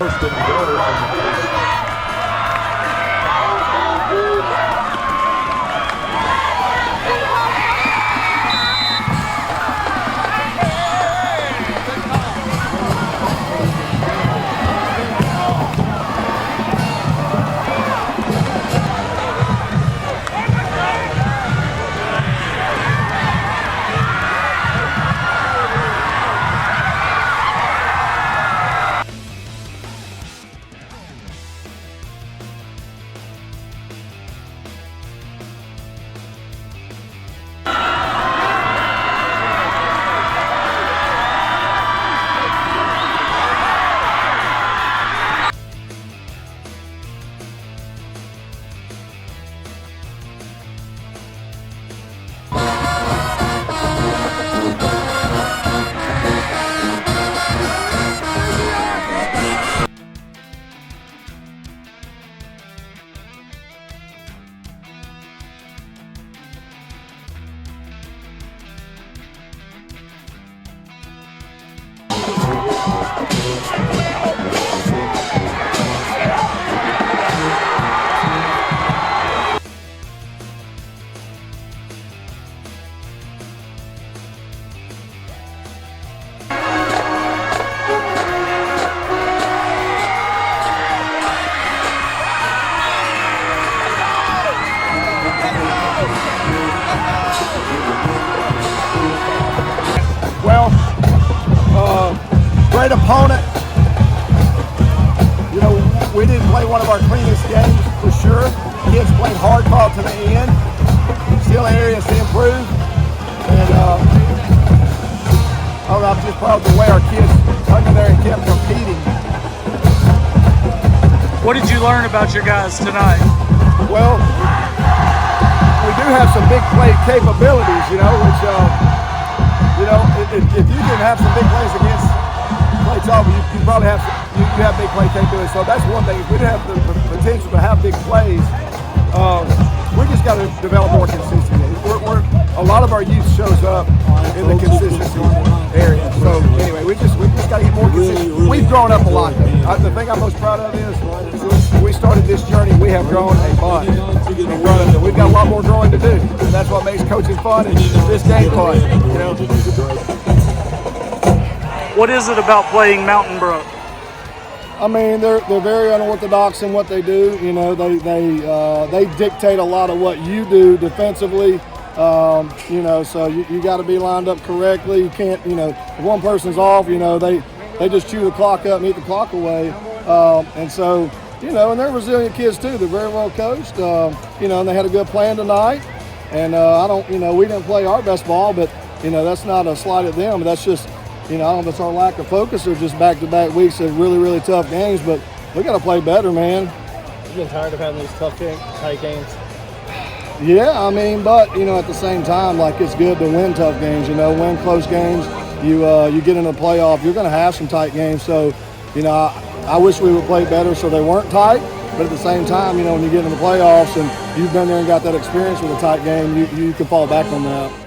First and goal from the great opponent. You know, we didn't play one of our cleanest games for sure. Kids played hard fought to the end. Still areas to improve. And I'm just proud of the way our kids hung in there and kept competing. What did you learn about your guys tonight? Well, we do have some big play capabilities, you know, which, if you can have some big plays against Clay-Chalkville, you probably have you have big play capabilities. So that's one thing. If we didn't have the potential to have big plays, we just got to develop more consistency. A lot of our youth shows up in the consistency area. So anyway, we just got to get more consistent. We've grown up a lot. The thing I'm most proud of is when we started this journey, we have grown a bunch. We've got a lot more growing to do. And that's what makes coaching fun and this game fun. You know. What is it about playing Mountain Brook? I mean, they're very unorthodox in what they do. You know, they dictate a lot of what you do defensively. You know, so you got to be lined up correctly. You can't, you know, if one person's off, you know, they just chew the clock up and eat the clock away. And so, you know, and they're resilient kids too. They're very well coached. You know, and they had a good plan tonight. And we didn't play our best ball, but you know, that's not a slight at them. That's just, you know, I don't know if it's our lack of focus or just back-to-back weeks of really, really tough games, but we got to play better, man. You've been tired of having these tight games? Yeah, I mean, but, you know, at the same time, like, it's good to win tough games, you know, win close games. You get into the playoff, you're going to have some tight games. So, you know, I wish we would play better so they weren't tight, but at the same time, you know, when you get into the playoffs and you've been there and got that experience with a tight game, you can fall back on that.